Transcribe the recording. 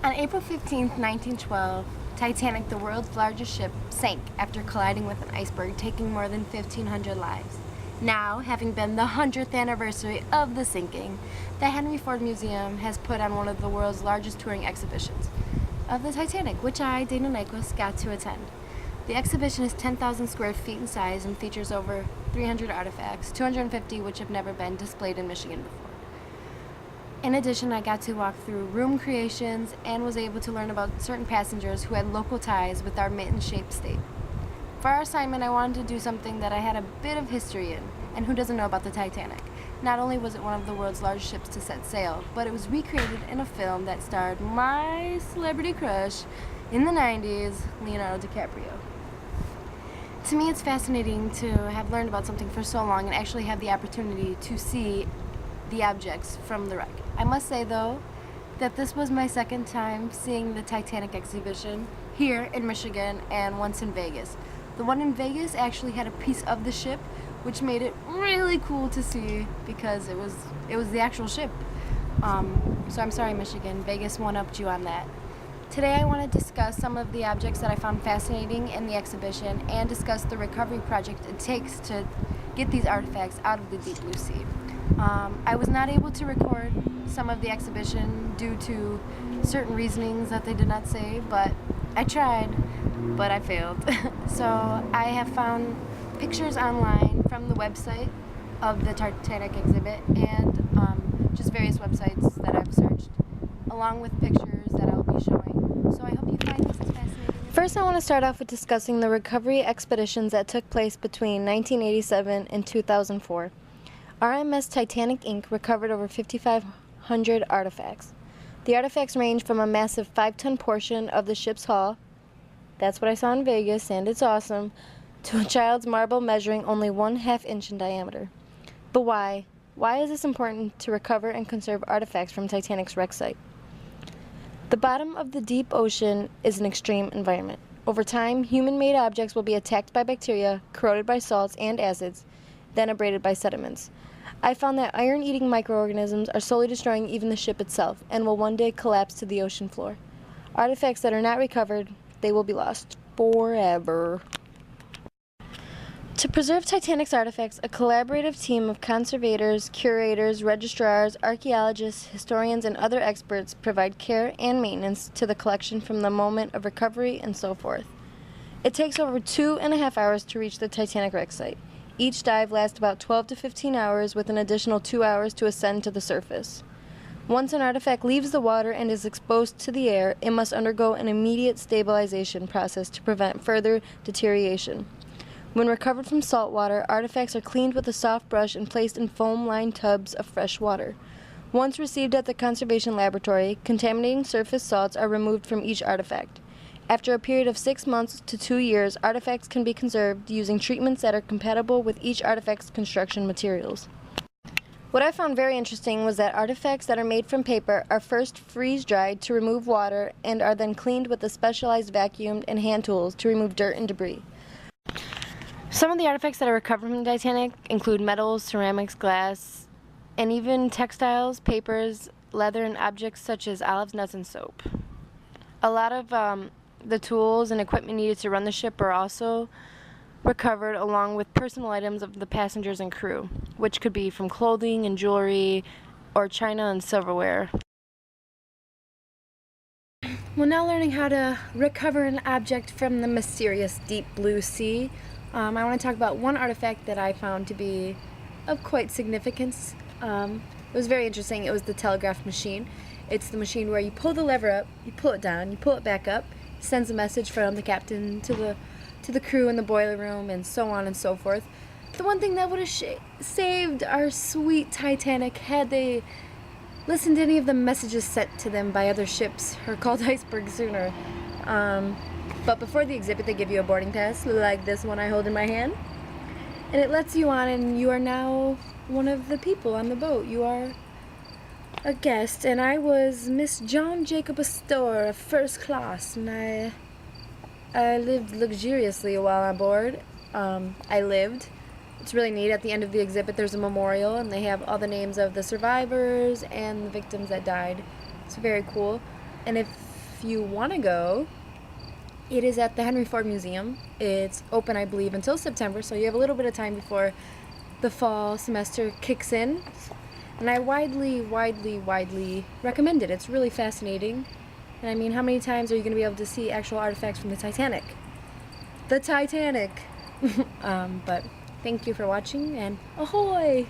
On April 15, 1912, Titanic, the world's largest ship, sank after colliding with an iceberg, taking more than 1,500 lives. Now, having been the 100th anniversary of the sinking, the Henry Ford Museum has put on one of the world's largest touring exhibitions of the Titanic, which I, Dana Nyquist, got to attend. The exhibition is 10,000 square feet in size and features over 300 artifacts, 250 which have never been displayed in Michigan before. In addition, I got to walk through room creations and was able to learn about certain passengers who had local ties with our mitten-shaped state. For our assignment, I wanted to do something that I had a bit of history in, and who doesn't know about the Titanic? Not only was it one of the world's largest ships to set sail, but it was recreated in a film that starred my celebrity crush in the 90s, Leonardo DiCaprio. To me, it's fascinating to have learned about something for so long and actually have the opportunity to see the objects from the wreck. I must say, though, that this was my second time seeing the Titanic exhibition here in Michigan and once in Vegas. The one in Vegas actually had a piece of the ship, which made it really cool to see because it was the actual ship. So I'm sorry, Michigan. Vegas one-upped you on that. Today I want to discuss some of the objects that I found fascinating in the exhibition and discuss the recovery project it takes to get these artifacts out of the deep blue sea. I was not able to record some of the exhibition due to certain reasonings that they did not say, but I tried, but I failed. So I have found pictures online from the website of the Titanic exhibit and just various websites that I've searched, along with pictures that I'll be showing. So I hope you find this as fascinating. First, I want to start off with discussing the recovery expeditions that took place between 1987 and 2004. RMS Titanic Inc. recovered over 5,500 artifacts. The artifacts range from a massive 5-ton portion of the ship's hull, that's what I saw in Vegas and it's awesome, to a child's marble measuring only 1/2 inch in diameter. But why? Why is this important to recover and conserve artifacts from Titanic's wreck site? The bottom of the deep ocean is an extreme environment. Over time, human-made objects will be attacked by bacteria, corroded by salts and acids, then abraded by sediments. I found that iron-eating microorganisms are slowly destroying even the ship itself and will one day collapse to the ocean floor. Artifacts that are not recovered, they will be lost forever. To preserve Titanic's artifacts, a collaborative team of conservators, curators, registrars, archaeologists, historians, and other experts provide care and maintenance to the collection from the moment of recovery and so forth. It takes over 2.5 hours to reach the Titanic wreck site. Each dive lasts about 12 to 15 hours with an additional 2 hours to ascend to the surface. Once an artifact leaves the water and is exposed to the air, it must undergo an immediate stabilization process to prevent further deterioration. When recovered from salt water, artifacts are cleaned with a soft brush and placed in foam-lined tubs of fresh water. Once received at the conservation laboratory, contaminating surface salts are removed from each artifact. After a period of 6 months to 2 years, artifacts can be conserved using treatments that are compatible with each artifact's construction materials. What I found very interesting was that artifacts that are made from paper are first freeze-dried to remove water and are then cleaned with a specialized vacuum and hand tools to remove dirt and debris. Some of the artifacts that are recovered from the Titanic include metals, ceramics, glass, and even textiles, papers, leather, and objects such as olives, nuts, and soap. A lot of the tools and equipment needed to run the ship are also recovered, along with personal items of the passengers and crew, which could be from clothing and jewelry or china and silverware. Well, now learning how to recover an object from the mysterious deep blue sea, I want to talk about one artifact that I found to be of quite significance. It was very interesting. It was the telegraph machine. It's the machine where you pull the lever up, you pull it down, you pull it back up, sends a message from the captain to the crew in the boiler room, and so on and so forth. The one thing that would have saved our sweet Titanic had they listened to any of the messages sent to them by other ships or called icebergs sooner. But before the exhibit, they give you a boarding pass like this one I hold in my hand, and it lets you on, and you are now one of the people on the boat. You are a guest, and I was Miss John Jacob Astor of first class, and I lived luxuriously while on board. It's really neat. At the end of the exhibit, there's a memorial, and they have all the names of the survivors and the victims that died. It's very cool. And if if you want to go, it is at the Henry Ford Museum. It's open, I believe, until September, so you have a little bit of time before the fall semester kicks in. And I widely recommend it. It's really fascinating. And I mean, how many times are you going to be able to see actual artifacts from the Titanic? The Titanic! But thank you for watching, and ahoy!